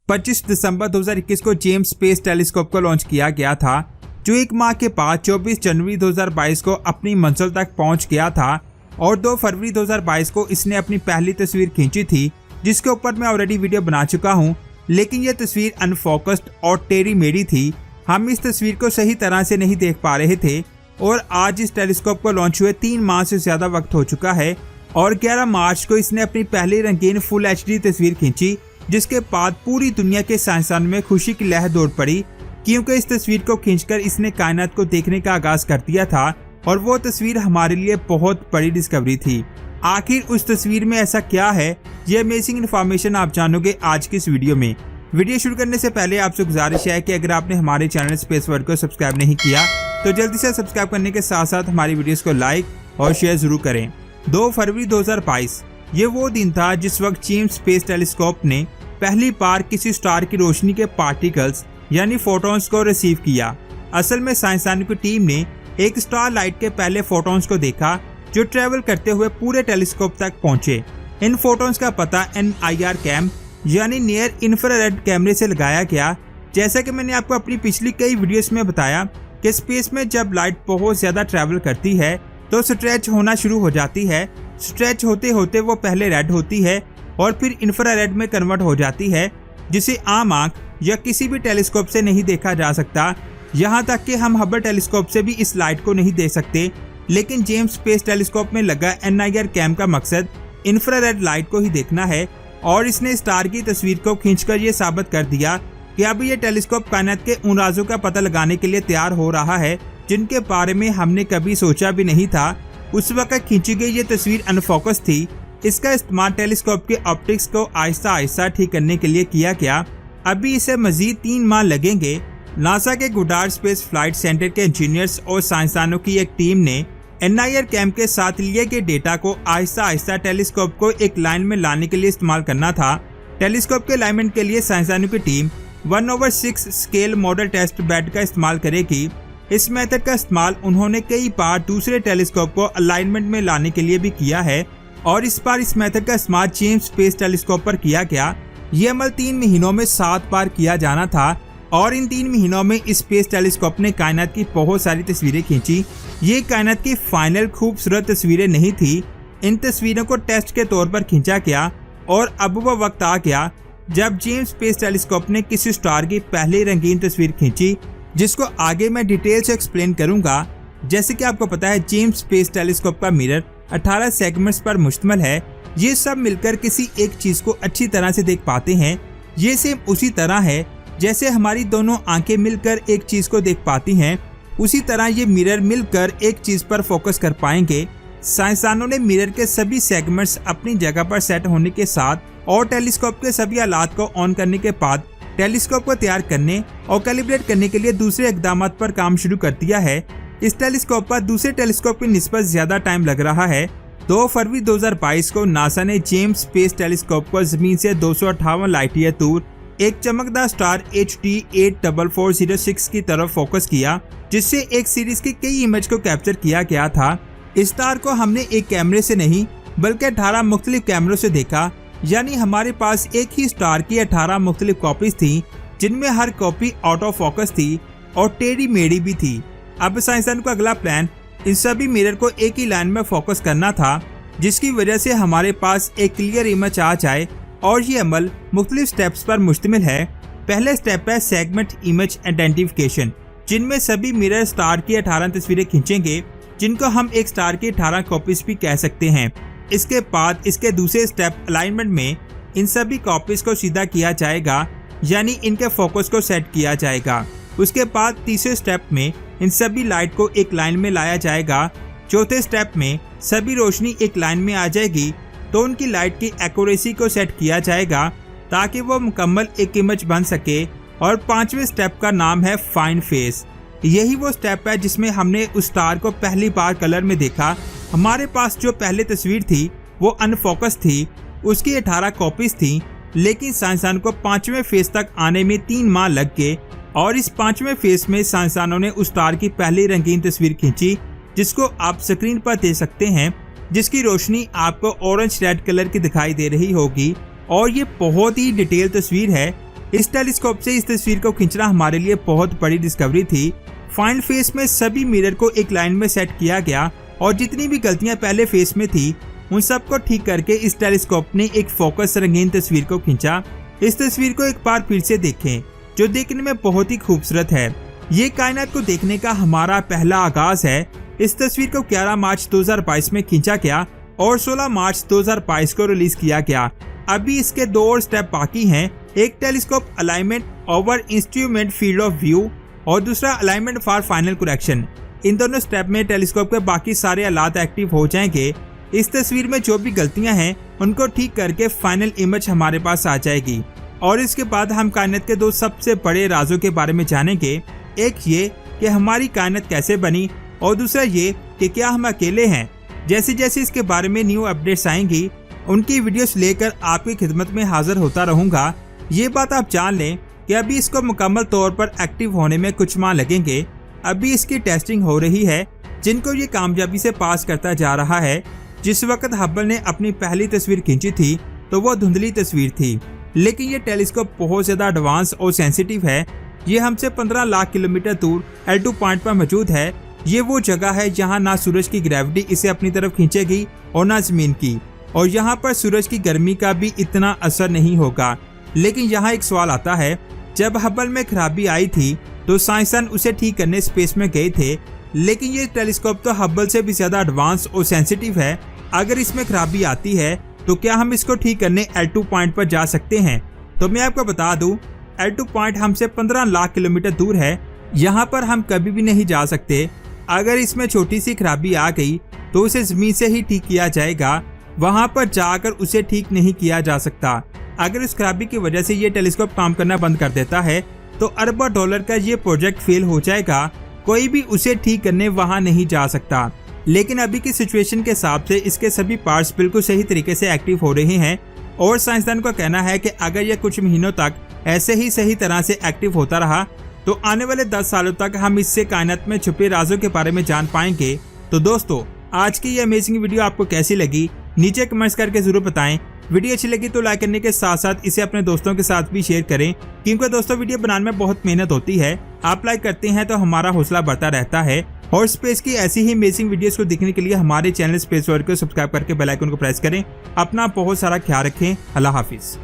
25 दिसंबर 2021 को James space telescope को launch किया गया था, जो एक माह के बाद 24 जनवरी 2022 को अपनी मंजिल तक पहुंच गया था और 2 फरवरी 2022 को इसने अपनी पहली तस्वीर खींची थी, जिसके ऊपर मैं ऑलरेडी वीडियो बना चुका हूं। लेकिन यह तस्वीर अनफोकस्ड और टेढ़ी मेढ़ी थी। हम इस तस्वीर को सही तरह से नहीं देख पा रहे थे और आज इस टेलीस्कोप को लॉन्च हुए 3 माह से ज्यादा वक्त हो चुका है और 11 मार्च को इसने अपनी पहली रंगीन फुल HD तस्वीर खींची, जिसके बाद पूरी दुनिया के साइंसदानों में खुशी की लहर दौड़ पड़ी, क्योंकि इस तस्वीर को खींचकर इसने कायनात को देखने का आगाज कर दिया था और वो तस्वीर हमारे लिए बहुत बड़ी डिस्कवरी थी। आखिर उस तस्वीर में ऐसा क्या है, ये अमेजिंग इन्फॉर्मेशन आप जानोगे आज की इस वीडियो में। वीडियो शुरू करने से पहले आपसे गुजारिश है कि अगर आपने हमारे चैनल स्पेस वर्ल्ड को सब्सक्राइब नहीं किया तो जल्दी से सब्सक्राइब करने के साथ साथ हमारी वीडियोस को लाइक और शेयर जरूर करें। 2 फरवरी 2022 ये वो दिन था जिस वक्त जेम्स स्पेस टेलीस्कोप ने पहली बार किसी स्टार की रोशनी के पार्टिकल्स यानी फोटॉन्स को रिसीव किया। असल में साइंसदानों की टीम ने एक स्टार लाइट के पहले फोटॉन्स को देखा जो ट्रेवल करते हुए पूरे टेलीस्कोप तक पहुंचे। इन फोटॉन्स का पता NIR कैम यानी नियर इंफ्रारेड कैमरे से लगाया गया। जैसा कि मैंने आपको अपनी पिछली कई वीडियोस में बताया कि स्पेस में जब लाइट बहुत ज्यादा ट्रेवल करती है तो स्ट्रेच होना शुरू हो जाती है। स्ट्रेच होते होते वो पहले रेड होती है और फिर इंफ्रारेड में कन्वर्ट हो जाती है, जिसे आम आंख या किसी भी टेलीस्कोप से नहीं देखा जा सकता। यहाँ तक कि हम हबल टेलीस्कोप से भी इस लाइट को नहीं देख सकते। लेकिन जेम्स स्पेस टेलीस्कोप में लगा NIR कैम का मकसद इंफ्रारेड लाइट को ही देखना है और इसने स्टार की तस्वीर को खींचकर ये साबित कर दिया कि अब ये टेलीस्कोप कायनात के उन राजों का पता लगाने के लिए तैयार हो रहा है जिनके बारे में हमने कभी सोचा भी नहीं था। उस वक्त खींची गई ये तस्वीर अनफोकस थी। इसका इस्तेमाल टेलीस्कोप के ऑप्टिक्स को आहिस्ता आहिस्ता ठीक करने के लिए किया गया। अभी इसे मजीद 3 माह लगेंगे। नासा के गुडार्ड स्पेस फ्लाइट सेंटर के इंजीनियर्स और साइंसदानों की एक टीम ने NIR कैम के साथ लिए गए डेटा को आहिस्ता आहिस्ता टेलीस्कोप को एक लाइन में लाने के लिए इस्तेमाल करना था। टेलीस्कोप के अलाइनमेंट के लिए साइंसदानों की team 1/6 scale model test bed का इस्तेमाल करेगी। इस मेथड का इस्तेमाल उन्होंने कई बार दूसरे टेलीस्कोप को अलाइनमेंट में लाने के लिए भी किया है और इस बार इस मेथड का इस्तेमाल जेम्स स्पेस टेलीस्कोप पर किया गया। ये अमल 3 महीनों में 7 बार किया जाना था और इन 3 महीनों में इस स्पेस टेलीस्कोप ने कायनात की बहुत सारी तस्वीरें खींची। ये कायनात की फाइनल खूबसूरत तस्वीरें नहीं थी। इन तस्वीरों को टेस्ट के तौर पर खींचा गया और अब वह वक्त आ गया जब जेम्स स्पेस टेलीस्कोप ने किसी स्टार की पहली रंगीन तस्वीर खींची, जिसको आगे मैं डिटेल से एक्सप्लेन करूंगा। जैसे कि आपको पता है जेम्स स्पेस टेलीस्कोप का मिरर 18 सेगमेंट्स पर मुश्तमिल है। ये सब मिलकर किसी एक चीज को अच्छी तरह से देख पाते हैं। ये सेम उसी तरह है जैसे हमारी दोनों आंखें मिलकर एक चीज को देख पाती हैं, उसी तरह ये मिरर मिलकर एक चीज पर फोकस कर पाएंगे। साइंसदानों ने मिरर के सभी सेगमेंट्स अपनी जगह पर सेट होने के साथ और टेलीस्कोप के सभी आलात को ऑन करने के बाद टेलीस्कोप को तैयार करने और कैलिब्रेट करने के लिए दूसरे इकदाम पर काम शुरू कर दिया है। इस टेलीस्कोप पर दूसरे टेलीस्कोप की निस्बत ज्यादा टाइम लग रहा है। 2 फरवरी 2022 को नासा ने जेम्स स्पेस टेलीस्कोप को जमीन से 258 लाइट ईयर दूर एक चमकदार स्टार HD 84406 की तरफ फोकस किया, जिससे एक सीरीज की कई इमेज को कैप्चर किया गया था। इस स्टार को हमने एक कैमरे से नहीं बल्कि 18 मुख्तलिफ कैमरों से देखा, यानी हमारे पास एक ही स्टार की 18 मुख्तलिफ कॉपीज थी, जिनमें हर कॉपी आउट ऑफ फोकस थी और टेढ़ी मेढ़ी भी थी। अब साइंसदान को अगला प्लान इन सभी मिरर को एक ही लाइन में फोकस करना था, जिसकी वजह से हमारे पास एक क्लियर इमेज आ जाए और ये अमल मुख्तलिफ स्टेप्स पर मुश्तमिल है। पहले स्टेप है सेगमेंट इमेज आइडेंटिफिकेशन, जिनमें सभी मिरर स्टार की 18 तस्वीरें खींचेंगे, जिनको हम एक स्टार की 18 कॉपीज भी कह सकते हैं। इसके बाद इसके दूसरे स्टेप अलाइनमेंट में इन सभी कॉपीज को सीधा किया जाएगा, यानी इनके फोकस को सेट किया जाएगा। उसके बाद तीसरे स्टेप में इन सभी लाइट को एक लाइन में लाया जाएगा। चौथे स्टेप में सभी रोशनी एक लाइन में आ जाएगी तो उनकी लाइट की एक्यूरेसी को सेट किया जाएगा ताकि वो मुकम्मल एक इमेज बन सके। और 5वें स्टेप का नाम है फाइंड फेस। यही वो स्टेप है जिसमें हमने उस स्टार को पहली बार कलर में देखा। हमारे पास जो पहले तस्वीर थी वो अनफोकस थी, उसकी 18 कॉपीज थी, लेकिन साइंसदान को 5वें फेस तक आने में 3 माह लग गए और इस 5वें फेस में साइंसदानों ने उस स्टार की पहली रंगीन तस्वीर खींची, जिसको आप स्क्रीन पर देख सकते हैं, जिसकी रोशनी आपको ऑरेंज रेड कलर की दिखाई दे रही होगी। और ये बहुत ही डिटेल तस्वीर है। इस टेलीस्कोप से इस तस्वीर को खींचना हमारे लिए बहुत बड़ी डिस्कवरी थी। फाइनल फेस में सभी मिरर को एक लाइन में सेट किया गया और जितनी भी गलतियां पहले फेस में थी उन सबको ठीक करके इस टेलीस्कोप ने एक फोकस रंगीन तस्वीर को खींचा। इस तस्वीर को एक बार फिर से देखें, जो देखने में बहुत ही खूबसूरत है। ये कायनात को देखने का हमारा पहला आगाज है। इस तस्वीर को 11 मार्च 2022 में खींचा गया और 16 मार्च 2022 को रिलीज किया गया। अभी इसके 2 और स्टेप बाकी हैं। एक telescope alignment over instrument field of view और दूसरा अलाइनमेंट फॉर फाइनल करेक्शन। इन दोनों स्टेप में टेलीस्कोप के बाकी सारे आलात एक्टिव हो जाएंगे। इस तस्वीर में जो भी गलतियां हैं उनको ठीक करके फाइनल इमेज हमारे पास आ जाएगी और इसके बाद हम कायनात के 2 सबसे बड़े राजों के बारे में जानेंगे। एक ये कि हमारी कायनात कैसे बनी और दूसरा ये कि क्या हम अकेले हैं। जैसे जैसे इसके बारे में न्यू अपडेट्स आएंगी उनकी वीडियोस लेकर आपकी खिदमत में हाजिर होता रहूंगा। ये बात आप जान लें कि अभी इसको मुकम्मल तौर पर एक्टिव होने में कुछ माह लगेंगे। अभी इसकी टेस्टिंग हो रही है, जिनको ये कामयाबी से पास करता जा रहा है। जिस वक्त हब्बल ने अपनी पहली तस्वीर खींची थी तो वो धुंधली तस्वीर थी, लेकिन ये टेलीस्कोप बहुत ज्यादा एडवांस और सेंसिटिव है। ये हमसे 15 लाख किलोमीटर दूर L2 पॉइंट पर मौजूद है। ये वो जगह है जहाँ ना सूरज की ग्रेविटी इसे अपनी तरफ खींचेगी और ना जमीन की, और यहाँ पर सूरज की गर्मी का भी इतना असर नहीं होगा। लेकिन यहाँ एक सवाल आता है, जब हब्बल में खराबी आई थी तो साइंसदान उसे ठीक करने स्पेस में गए थे, लेकिन ये टेलीस्कोप तो हब्बल से भी ज्यादा एडवांस और सेंसिटिव है। अगर इसमें खराबी आती है तो क्या हम इसको ठीक करने L2 पॉइंट पर जा सकते हैं? तो मैं आपको बता दूं, L2 पॉइंट हमसे 15 लाख किलोमीटर दूर है। यहाँ पर हम कभी भी नहीं जा सकते। अगर इसमें छोटी सी खराबी आ गई तो उसे जमीन से ही ठीक किया जाएगा, वहाँ पर जाकर उसे ठीक नहीं किया जा सकता। अगर उस खराबी की वजह से ये टेलीस्कोप काम करना बंद कर देता है तो अरबों डॉलर का ये प्रोजेक्ट फेल हो जाएगा। कोई भी उसे ठीक करने वहाँ नहीं जा सकता। लेकिन अभी की सिचुएशन के हिसाब से इसके सभी पार्ट्स बिल्कुल सही तरीके से एक्टिव हो रहे हैं और साइंसदान का कहना है कि अगर यह कुछ महीनों तक ऐसे ही सही तरह से एक्टिव होता रहा तो आने वाले 10 सालों तक हम इससे कायनात में छुपे राजों के बारे में जान पाएंगे। तो दोस्तों, आज की ये अमेजिंग वीडियो आपको कैसी लगी नीचे कमेंट्स करके जरूर बताएं। वीडियो अच्छी लगी तो लाइक करने के साथ साथ इसे अपने दोस्तों के साथ भी शेयर करें, क्योंकि दोस्तों वीडियो बनाने में बहुत मेहनत होती है। आप लाइक करते हैं तो हमारा हौसला बढ़ता रहता है। और स्पेस की ऐसी ही अमेजिंग वीडियोस को देखने के लिए हमारे चैनल स्पेस वर्ल्ड को सब्सक्राइब करके बेल आइकन को प्रेस करें। अपना बहुत सारा ख्याल रखें। अल्लाह हाफिज।